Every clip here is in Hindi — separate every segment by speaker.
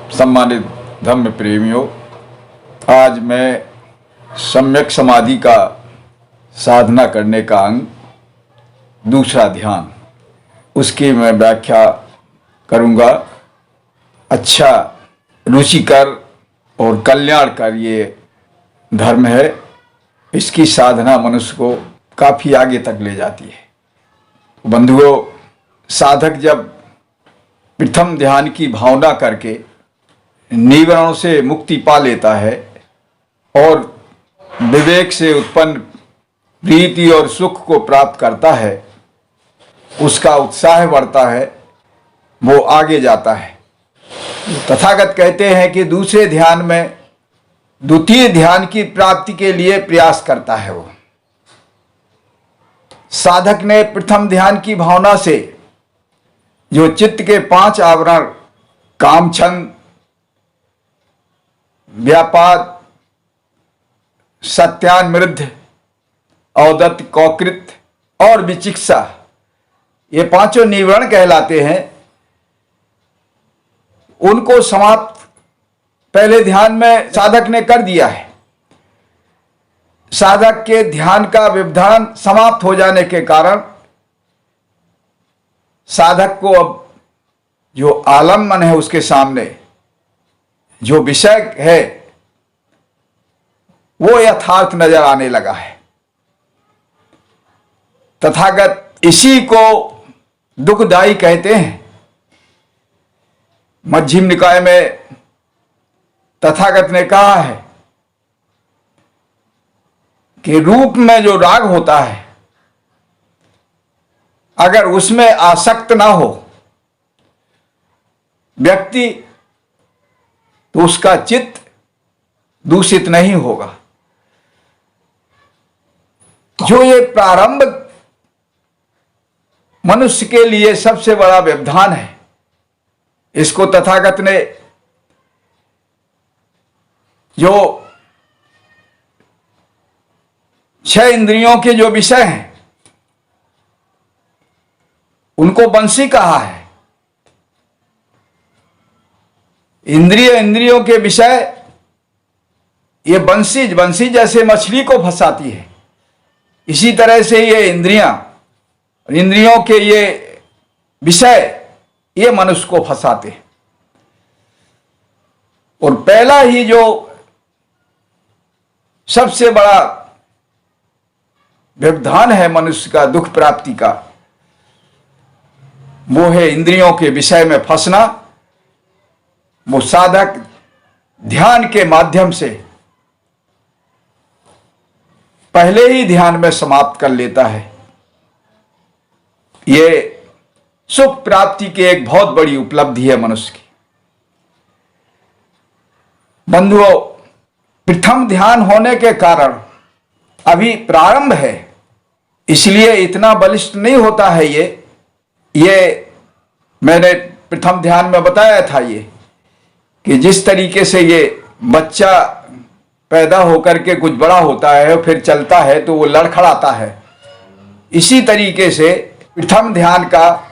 Speaker 1: सम्मानित धम्म प्रेमियों, आज मैं सम्यक समाधि का साधना करने का अंग दूसरा ध्यान, उसकी मैं व्याख्या करूँगा। अच्छा, रुचिकर और कल्याणकर ये धर्म है। इसकी साधना मनुष्य को काफ़ी आगे तक ले जाती है। बंधुओं, साधक जब प्रथम ध्यान की भावना करके निवरणों से मुक्ति पा लेता है और विवेक से उत्पन्न प्रीति और सुख को प्राप्त करता है, उसका उत्साह बढ़ता है, वो आगे जाता है। तथागत कहते हैं कि दूसरे ध्यान में द्वितीय ध्यान की प्राप्ति के लिए प्रयास करता है। वो साधक ने प्रथम ध्यान की भावना से जो चित्त के 5 आवरण काम, छंद, व्यापाद, सत्यान्मृद्ध, औदत्त, कौकृत और विचिकित्सा, ये 5 निवरण कहलाते हैं, उनको समाप्त पहले ध्यान में साधक ने कर दिया है। साधक के ध्यान का व्यवधान समाप्त हो जाने के कारण साधक को अब जो आलम्बन है, उसके सामने जो विषय है वो यथार्थ नजर आने लगा है। तथागत इसी को दुखदायी कहते हैं। मध्यम निकाय में तथागत ने कहा है कि रूप में जो राग होता है, अगर उसमें आसक्त ना हो व्यक्ति, तो उसका चित्त दूषित नहीं होगा। जो ये प्रारंभ मनुष्य के लिए सबसे बड़ा व्यवधान है, इसको तथागत ने जो 6 इंद्रियों के जो विषय हैं उनको बंसी कहा है। इंद्रियों के विषय, ये बंसी जैसे मछली को फंसाती है, इसी तरह से ये इंद्रियों के ये विषय, ये मनुष्य को फंसाते हैं। और पहला ही जो सबसे बड़ा व्यवधान है मनुष्य का दुख प्राप्ति का, वो है इंद्रियों के विषय में फंसना। वो साधक ध्यान के माध्यम से पहले ही ध्यान में समाप्त कर लेता है। ये सुख प्राप्ति की एक बहुत बड़ी उपलब्धि है मनुष्य की। बंधुओं, प्रथम ध्यान होने के कारण अभी प्रारंभ है, इसलिए इतना बलिष्ठ नहीं होता है। ये मैंने प्रथम ध्यान में बताया था कि जिस तरीके से ये बच्चा पैदा होकर के कुछ बड़ा होता है, फिर चलता है तो वो लड़खड़ाता है, इसी तरीके से प्रथम ध्यान का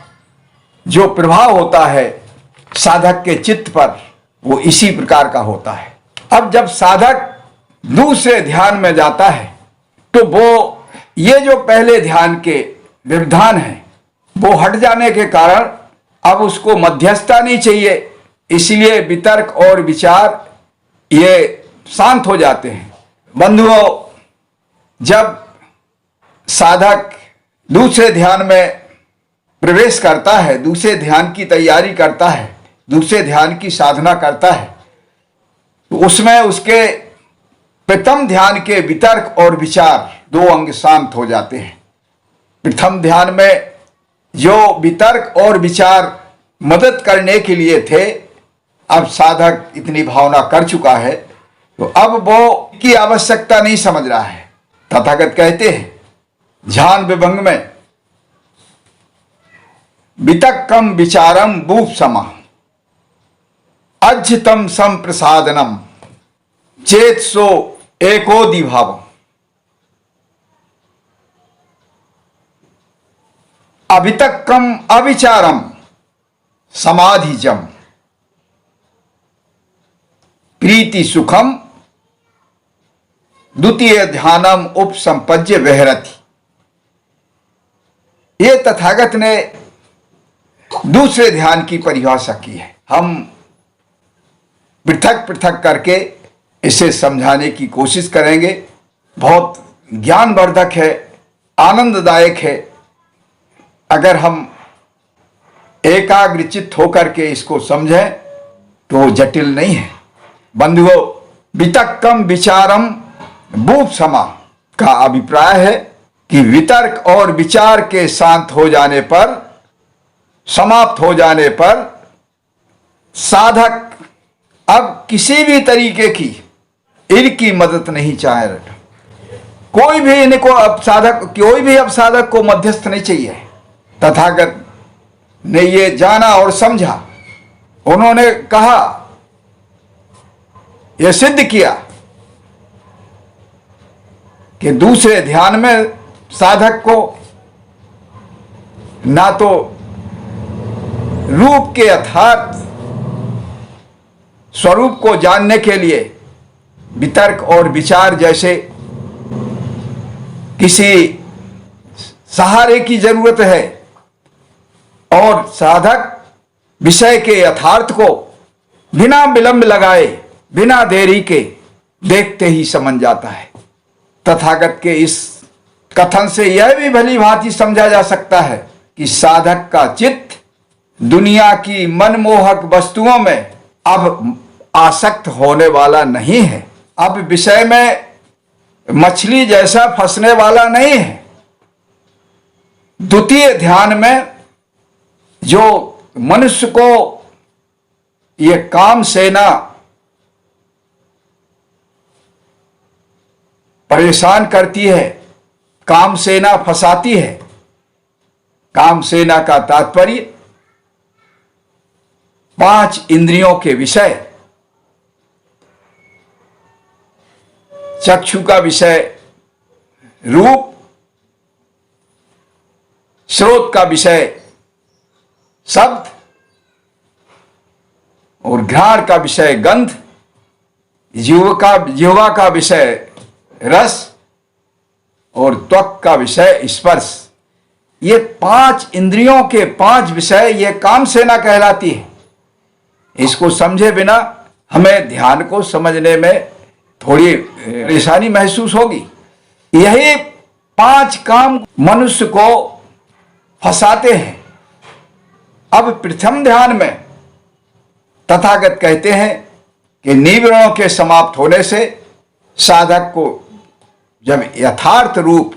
Speaker 1: जो प्रभाव होता है साधक के चित्त पर, वो इसी प्रकार का होता है। अब जब साधक दूसरे ध्यान में जाता है तो वो ये जो पहले ध्यान के व्यवधान है वो हट जाने के कारण अब उसको मध्यस्थता नहीं चाहिए, इसलिए वितर्क और विचार ये शांत हो जाते हैं। बंधुओं, जब साधक दूसरे ध्यान में प्रवेश करता है, दूसरे ध्यान की तैयारी करता है, दूसरे ध्यान की साधना करता है, तो उसमें उसके प्रथम ध्यान के वितर्क और विचार 2 अंग शांत हो जाते हैं। प्रथम ध्यान में जो वितर्क और विचार मदद करने के लिए थे, अब साधक इतनी भावना कर चुका है तो अब वो की आवश्यकता नहीं समझ रहा है। तथागत कहते हैं ध्यान विभंग में, वितक्कम विचारम बूपसमा अज्झितम संप्रसादनम चेतसो एकोदि भावम। अवितक्कम अविचारम समाधिजम प्रीति सुखम द्वितीय ध्यानम उपसंपज्य विहरति। ये तथागत ने दूसरे ध्यान की परिभाषा की है। हम पृथक पृथक करके इसे समझाने की कोशिश करेंगे। बहुत ज्ञानवर्धक है, आनंददायक है। अगर हम एकाग्रचित्त होकर के इसको समझें तो जटिल नहीं है। बंधुओं, वितक्कम विचारम बूप समा का अभिप्राय है कि वितर्क और विचार के शांत हो जाने पर, समाप्त हो जाने पर साधक अब किसी भी तरीके की इनकी मदद नहीं चाहे। कोई भी इनको अब साधक को मध्यस्थ नहीं चाहिए। तथागत ने ये जाना और समझा। उन्होंने कहा, यह सिद्ध किया कि दूसरे ध्यान में साधक को ना तो रूप के यथार्थ स्वरूप को जानने के लिए वितर्क और विचार जैसे किसी सहारे की जरूरत है, और साधक विषय के यथार्थ को बिना विलंब लगाए, बिना देरी के देखते ही समझ जाता है। तथागत के इस कथन से यह भी भली भांति समझा जा सकता है कि साधक का चित्त दुनिया की मनमोहक वस्तुओं में अब आसक्त होने वाला नहीं है। अब विषय में मछली जैसा फंसने वाला नहीं है। द्वितीय ध्यान में जो मनुष्य को ये काम सेना परेशान करती है, काम सेना फंसाती है। काम सेना का तात्पर्य 5 इंद्रियों के विषय, चक्षु का विषय रूप, श्रोत का विषय शब्द, और घ्राण का विषय गंध, जिह्वा का विषय रस, और त्वक का विषय स्पर्श। ये 5 इंद्रियों के 5 विषय ये काम सेना कहलाती है। इसको समझे बिना हमें ध्यान को समझने में थोड़ी परेशानी महसूस होगी। यही 5 काम मनुष्य को फंसाते हैं। अब प्रथम ध्यान में तथागत कहते हैं कि निवरणों के समाप्त होने से साधक को जब यथार्थ रूप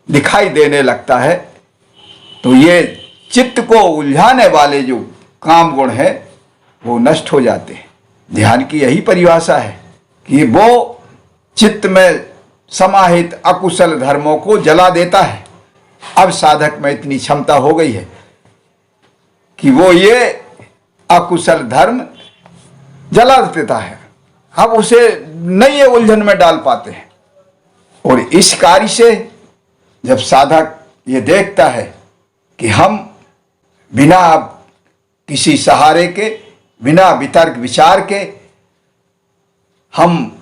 Speaker 1: दिखाई देने लगता है तो ये चित्त को उलझाने वाले जो काम गुण है वो नष्ट हो जाते हैं। ध्यान की यही परिभाषा है कि वो चित्त में समाहित अकुशल धर्मों को जला देता है। अब साधक में इतनी क्षमता हो गई है कि वो ये अकुशल धर्म जला देता है। अब उसे नई उलझन में डाल पाते हैं। और इस कार्य से जब साधक ये देखता है कि हम बिना किसी सहारे के, बिना वितर्क विचार के हम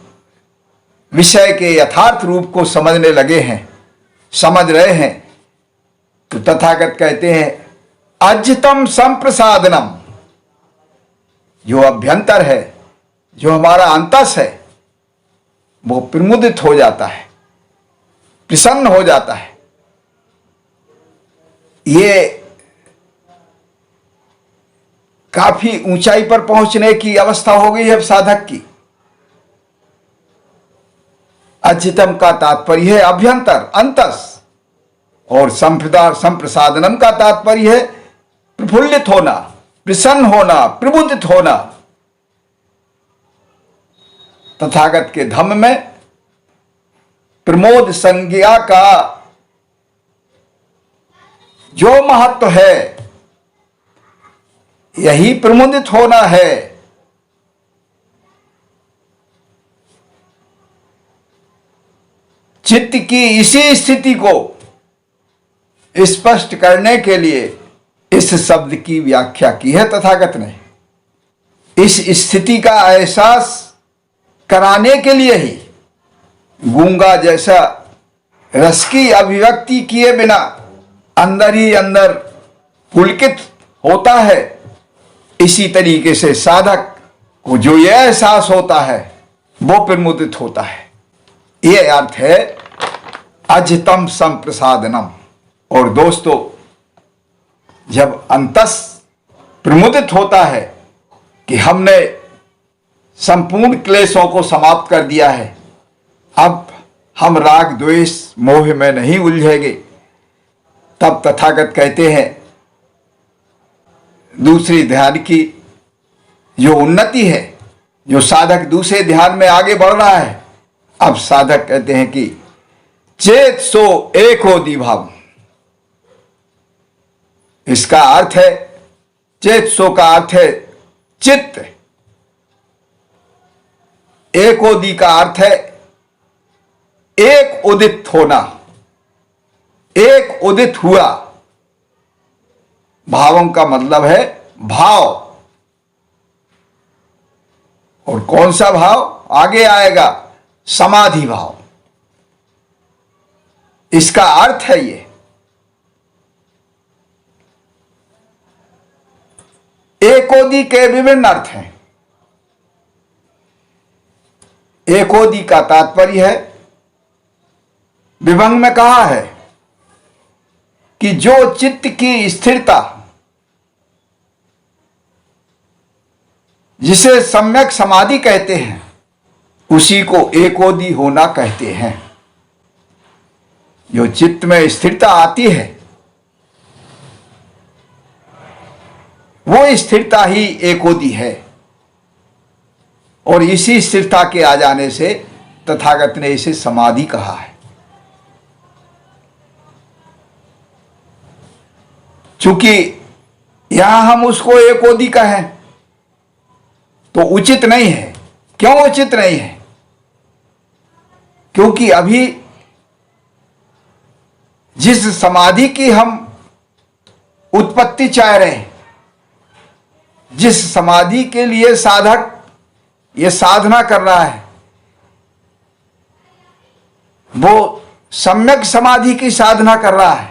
Speaker 1: विषय के यथार्थ रूप को समझने लगे हैं, समझ रहे हैं, तो तथागत कहते हैं अज्यतम संप्रसादनम। जो अभ्यंतर है, जो हमारा अंतस है, वो प्रमुदित हो जाता है, प्रसन्न हो जाता है। ये काफी ऊंचाई पर पहुंचने की अवस्था हो गई है अब साधक की। अज्यतम का तात्पर्य है अभ्यंतर, अंतस, और संप्रसादनम का तात्पर्य है प्रफुल्लित होना, प्रसन्न होना, प्रबुद्धित होना। तथागत के धम्म में प्रमोद संज्ञा का जो महत्व है, यही प्रमुदित होना है। चित्त की इसी स्थिति को स्पष्ट करने के लिए इस शब्द की व्याख्या की है तथागत ने। इस स्थिति का एहसास कराने के लिए ही गूंगा जैसा रस की अभिव्यक्ति किए बिना अंदर ही अंदर पुलकित होता है, इसी तरीके से साधक को जो यह एहसास होता है वो प्रमुदित होता है। ये अर्थ है अजितम संप्रसादनम। और दोस्तों, जब अंतस प्रमुदित होता है कि हमने संपूर्ण क्लेशों को समाप्त कर दिया है, अब हम राग द्वेष मोह में नहीं उलझेंगे, तब तथागत कहते हैं दूसरी ध्यान की जो उन्नति है, जो साधक दूसरे ध्यान में आगे बढ़ रहा है, अब साधक कहते हैं कि चेत सो एकोदि भाव। इसका अर्थ है, चेत सो का अर्थ है चित्त, एकोदि का अर्थ है एक उदित होना, एक उदित हुआ। भावों का मतलब है भाव। और कौन सा भाव आगे आएगा? समाधि भाव। इसका अर्थ है ये। एकोदि के विभिन्न अर्थ हैं। एकोदि का तात्पर्य है, विभंग में कहा है कि जो चित्त की स्थिरता, जिसे सम्यक समाधि कहते हैं, उसी को एकोदि होना कहते हैं। जो चित्त में स्थिरता आती है, वो स्थिरता ही एकोदि है। और इसी स्थिरता के आ जाने से तथागत ने इसे समाधि कहा है। चूंकि यहां हम उसको एकोदि कहें तो उचित नहीं है। क्यों उचित नहीं है? क्योंकि अभी जिस समाधि की हम उत्पत्ति चाह रहे हैं, जिस समाधि के लिए साधक ये साधना कर रहा है, वो सम्यक समाधि की साधना कर रहा है।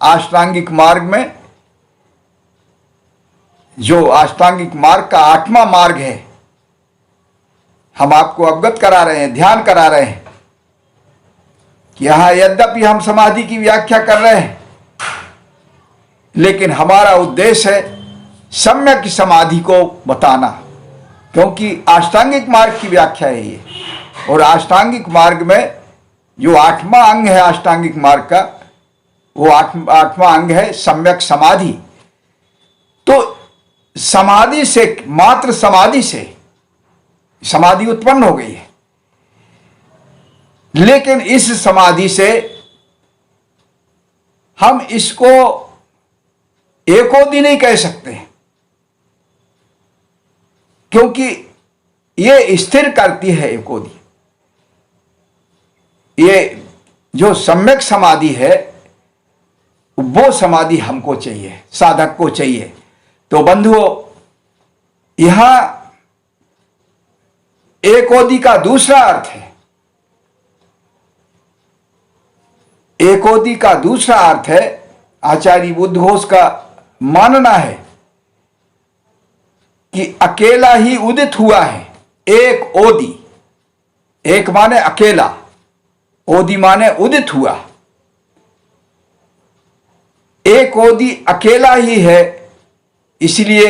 Speaker 1: अष्टांगिक मार्ग में, जो अष्टांगिक मार्ग का 8वां मार्ग है, हम आपको अवगत करा रहे हैं, ध्यान करा रहे हैं कि यहां यद्यपि हम समाधि की व्याख्या कर रहे हैं, लेकिन हमारा उद्देश्य है सम्यक समाधि को बताना, क्योंकि अष्टांगिक मार्ग की व्याख्या है ये। और अष्टांगिक मार्ग में जो 8वां अंग है अष्टांगिक मार्ग का, वो 8वां अंग है सम्यक समाधि। तो समाधि से, मात्र समाधि से समाधि उत्पन्न हो गई है, लेकिन इस समाधि से हम इसको एकोदि नहीं कह सकते, क्योंकि ये स्थिर करती है एकोदि। ये जो सम्यक समाधि है, वो समाधि हमको चाहिए, साधक को चाहिए। तो बंधुओं, यहां एकोदि का दूसरा अर्थ है, एकोदि का दूसरा अर्थ है, आचार्य उद्घोष का मानना है कि अकेला ही उदित हुआ है। एक ओदि, एक माने अकेला, ओदि माने उदित हुआ। एक ओदि अकेला ही है, इसलिए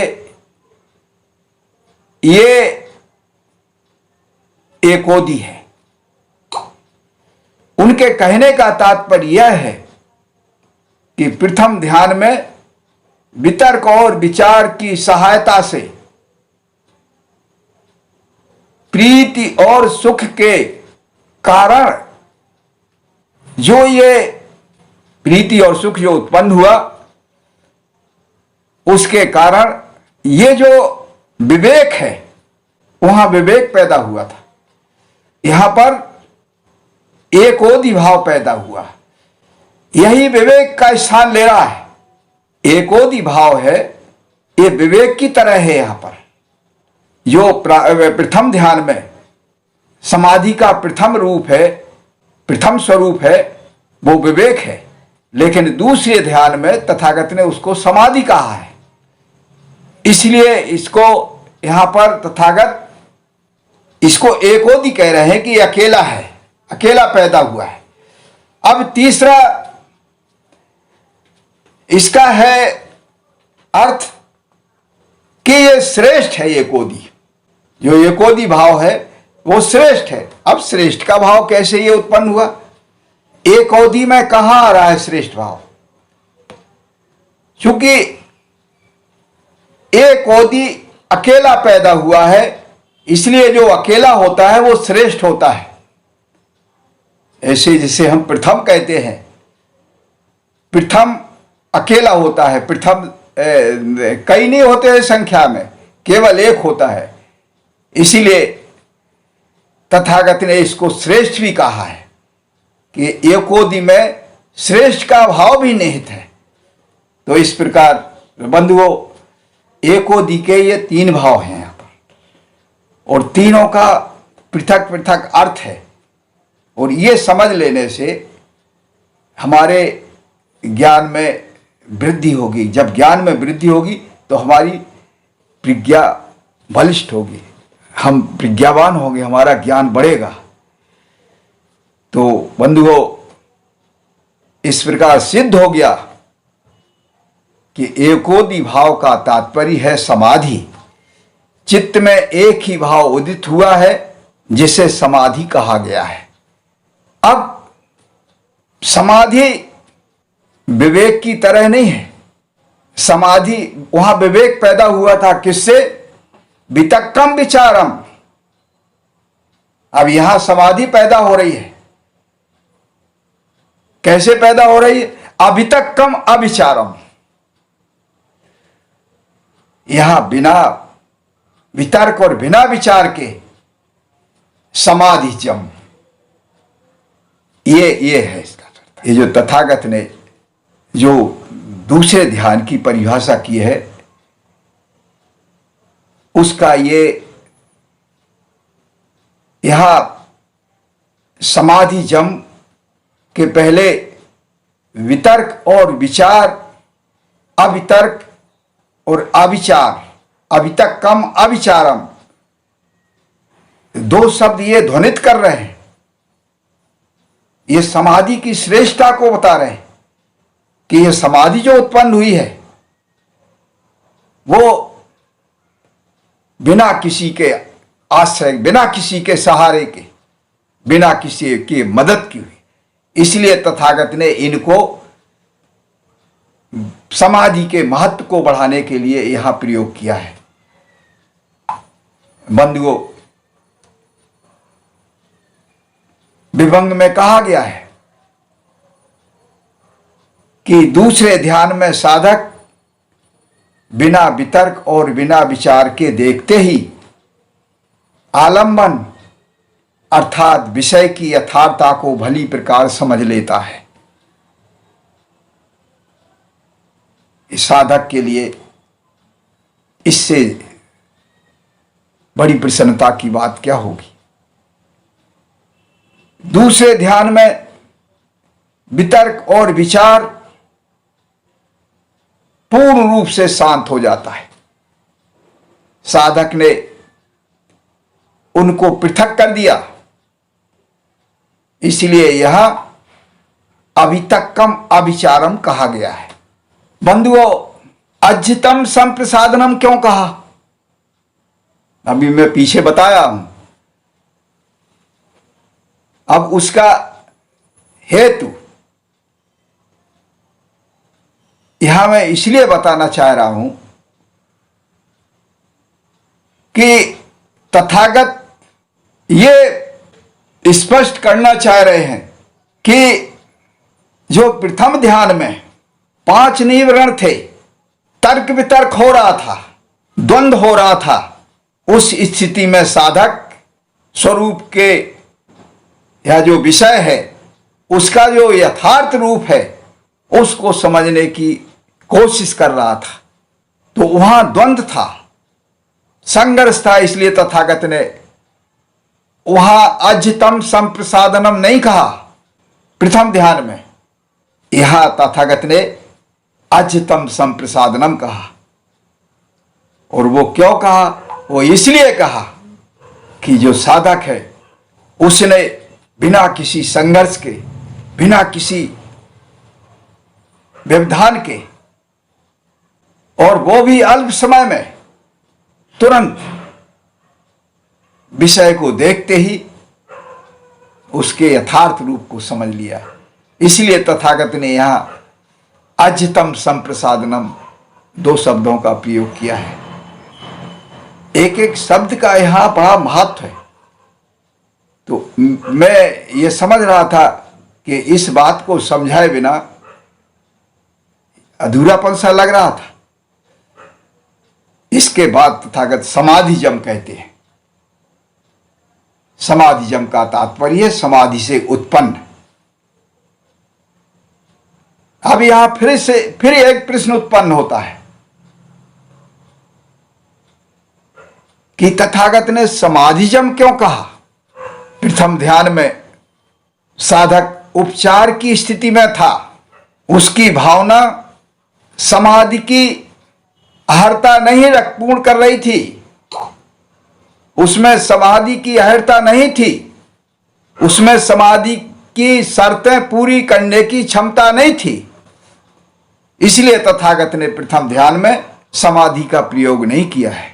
Speaker 1: ये एकोदि है। उनके कहने का तात्पर्य यह है कि प्रथम ध्यान में वितर्क और विचार की सहायता से प्रीति और सुख के कारण जो ये प्रीति और सुख जो उत्पन्न हुआ, उसके कारण ये जो विवेक है, वहां विवेक पैदा हुआ था। यहां पर एकोदि भाव पैदा हुआ, यही विवेक का स्थान ले रहा है। एकोदि भाव है, ये विवेक की तरह है। यहां पर जो प्रथम ध्यान में समाधि का प्रथम रूप है, प्रथम स्वरूप है, वो विवेक है। लेकिन दूसरे ध्यान में तथागत ने उसको समाधि कहा है। इसलिए इसको यहां पर तथागत इसको एकोदि कह रहे हैं कि अकेला है, अकेला पैदा हुआ है। अब तीसरा इसका है अर्थ कि ये श्रेष्ठ है। एकोदि, जो एकोदि भाव है वो श्रेष्ठ है। अब श्रेष्ठ का भाव कैसे ये उत्पन्न हुआ? एकोदि में कहां आ रहा है श्रेष्ठ भाव? क्योंकि एकोदि अकेला पैदा हुआ है, इसलिए जो अकेला होता है वो श्रेष्ठ होता है। ऐसे जिसे हम प्रथम कहते हैं, प्रथम अकेला होता है। प्रथम कई नहीं होते हैं संख्या में, केवल एक होता है। इसीलिए तथागत ने इसको श्रेष्ठ भी कहा है कि एकोदि में श्रेष्ठ का भाव भी निहित है। तो इस प्रकार बंधुओं, एकोदि के ये तीन भाव हैं यहाँ पर, और तीनों का पृथक पृथक अर्थ है। और ये समझ लेने से हमारे ज्ञान में वृद्धि होगी। जब ज्ञान में वृद्धि होगी तो हमारी प्रज्ञा बलिष्ठ होगी, हम प्रज्ञावान होंगे, हमारा ज्ञान बढ़ेगा। तो बंधुओं, इस प्रकार सिद्ध हो गया कि एकोदि भाव का तात्पर्य है समाधि। चित्त में एक ही भाव उदित हुआ है जिसे समाधि कहा गया है। अब समाधि विवेक की तरह नहीं है। समाधि, वहां विवेक पैदा हुआ था किससे? वितक्कम विचारम। अब यहां समाधि पैदा हो रही है। कैसे पैदा हो रही है? अवितक्कम अविचारम। यहां बिना वितर्क और बिना विचार के समाधि जम, ये है इसका। ये जो तथागत ने जो दूसरे ध्यान की परिभाषा की है, उसका ये यहां समाधि जम के पहले वितर्क और विचार, अवितर्क और अविचार, अवितक्कम अविचारम, दो शब्द ये ध्वनित कर रहे हैं। ये समाधि की श्रेष्ठता को बता रहे हैं कि यह समाधि जो उत्पन्न हुई है वो बिना किसी के आश्रय, बिना किसी के सहारे के, बिना किसी की मदद की हुई। इसलिए तथागत ने इनको समाधि के महत्व को बढ़ाने के लिए यहां प्रयोग किया है। बंधुओं, विभंग में कहा गया है कि दूसरे ध्यान में साधक बिना वितर्क और बिना विचार के देखते ही आलंबन अर्थात विषय की यथार्थता को भली प्रकार समझ लेता है। इस साधक के लिए इससे बड़ी प्रसन्नता की बात क्या होगी? दूसरे ध्यान में वितर्क और विचार पूर्ण रूप से शांत हो जाता है। साधक ने उनको पृथक कर दिया, इसलिए यह अवितक्कम अविचारम कहा गया है। बंधुओं, अज्जितम संप्रसादनम क्यों कहा? अभी मैं पीछे बताया हूं। अब उसका हेतु यहां मैं इसलिए बताना चाह रहा हूं कि तथागत ये स्पष्ट करना चाह रहे हैं कि जो प्रथम ध्यान में 5 निवरण थे, तर्क वितर्क हो रहा था, द्वंद्व हो रहा था, उस स्थिति में साधक स्वरूप के या जो विषय है उसका जो यथार्थ रूप है उसको समझने की कोशिश कर रहा था। तो वहां द्वंद्व था, संघर्ष था। इसलिए तथागत ने वहां अज्यतम संप्रसादनम नहीं कहा प्रथम ध्यान में, यहां तथागत ने अज्यतम संप्रसादनम कहा। और वो क्यों कहा? वो इसलिए कहा कि जो साधक है उसने बिना किसी संघर्ष के, बिना किसी व्यवधान के, और वो भी अल्प समय में, तुरंत विषय को देखते ही उसके यथार्थ रूप को समझ लिया। इसलिए तथागत ने यहां अज्यतम संप्रसादनम 2 शब्दों का प्रयोग किया है। एक एक शब्द का यहां बड़ा महत्व है। तो मैं ये समझ रहा था कि इस बात को समझाए बिना अधूरापन सा लग रहा था। इसके बाद तथागत समाधिजम कहते हैं। समाधिजम का तात्पर्य समाधि से उत्पन्न। अब यहां फिर एक प्रश्न उत्पन्न होता है कि तथागत ने समाधिजम क्यों कहा? प्रथम ध्यान में साधक उपचार की स्थिति में था, उसकी भावना समाधि की अहर्ता नहीं पूर्ण कर रही थी, उसमें समाधि की अहर्ता नहीं थी, उसमें समाधि की शर्तें पूरी करने की क्षमता नहीं थी। इसलिए तथागत ने प्रथम ध्यान में समाधि का प्रयोग नहीं किया है।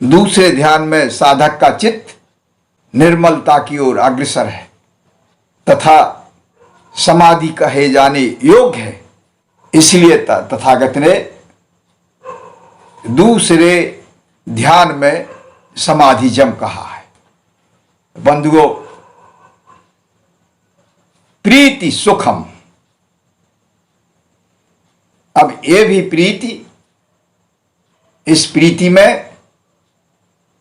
Speaker 1: दूसरे ध्यान में साधक का चित्त निर्मलता की ओर अग्रसर है तथा समाधि कहे जाने योग्य है। इसलिए तथागत ने दूसरे ध्यान में समाधिजम कहा है। बंधुओं, प्रीति सुखम। अब ये भी प्रीति, इस प्रीति में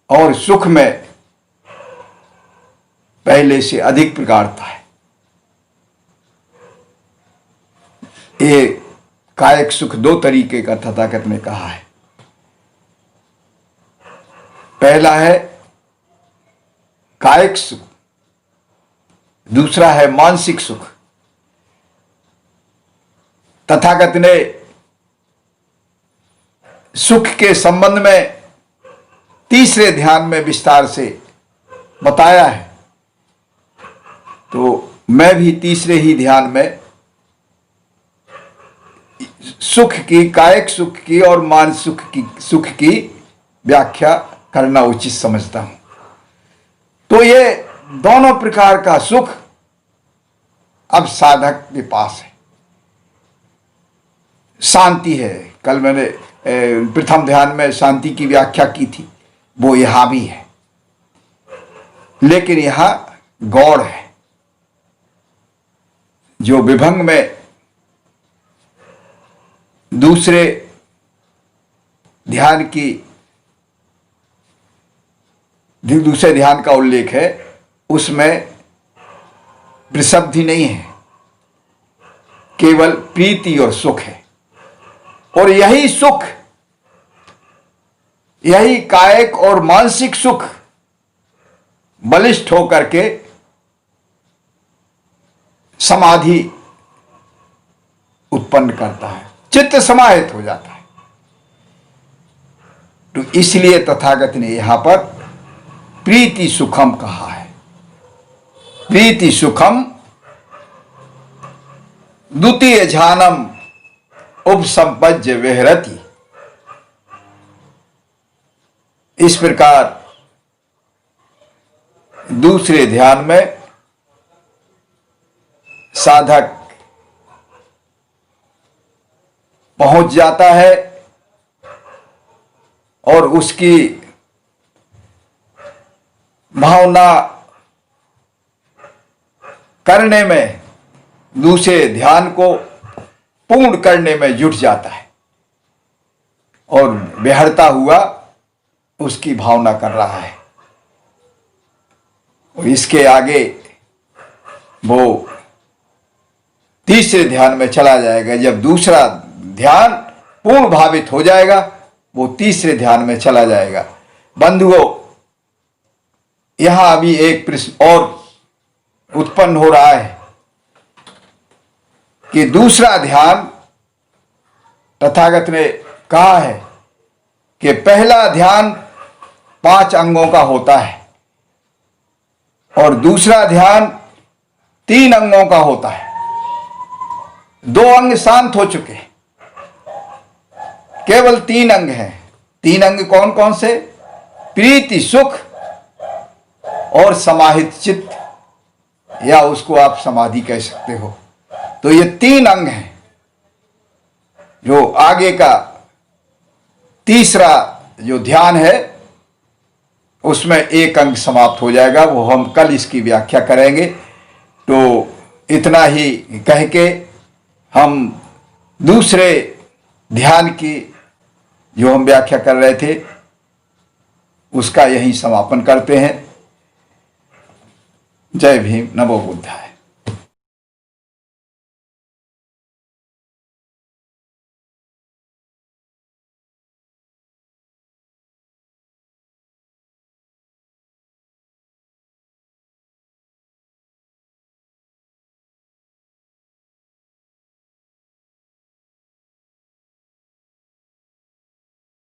Speaker 1: और सुख में पहले से अधिक प्रगाढ़ता है। ये कायिक सुख 2 तरीके का तथागत ने कहा है। पहला है कायिक सुख, दूसरा है मानसिक सुख। तथागत ने सुख के संबंध में तीसरे ध्यान में विस्तार से बताया है। तो मैं भी तीसरे ही ध्यान में सुख की, कायिक सुख की और मानसिक सुख की व्याख्या करना उचित समझता हूं। तो ये दोनों प्रकार का सुख अब साधक के पास है। शांति है, कल मैंने प्रथम ध्यान में शांति की व्याख्या की थी, वो यहां भी है, लेकिन यहां गौड़ है। जो विभंग में दूसरे ध्यान का उल्लेख है, उसमें प्रसिद्धि नहीं है, केवल प्रीति और सुख है। और यही सुख, यही कायिक और मानसिक सुख बलिष्ठ होकर के समाधि उत्पन्न करता है, चित्त समाहित हो जाता है। तो इसलिए तथागत ने यहां पर प्रीति सुखम कहा है। प्रीति सुखम द्वितीय ध्यानम उपसंपज्य विहरति। इस प्रकार दूसरे ध्यान में साधक पहुंच जाता है और उसकी भावना करने में, दूसरे ध्यान को पूर्ण करने में जुट जाता है और विहरता हुआ उसकी भावना कर रहा है। और इसके आगे वो तीसरे ध्यान में चला जाएगा। जब दूसरा ध्यान पूर्ण भावित हो जाएगा, वो तीसरे ध्यान में चला जाएगा। बंधुओं, यहां अभी एक प्रश्न और उत्पन्न हो रहा है कि दूसरा ध्यान तथागत ने कहा है कि पहला ध्यान 5 अंगों का होता है और दूसरा ध्यान 3 अंगों का होता है। 2 अंग शांत हो चुके, केवल 3 अंग हैं। 3 अंग कौन कौन से? प्रीति, सुख और समाहित चित्त, या उसको आप समाधि कह सकते हो। तो ये 3 अंग हैं। जो आगे का तीसरा जो ध्यान है उसमें 1 अंग समाप्त हो जाएगा, वो हम कल इसकी व्याख्या करेंगे। तो इतना ही कह के हम दूसरे ध्यान की जो हम व्याख्या कर रहे थे उसका यही समापन करते हैं। जय भीम, नमो बुद्धाय।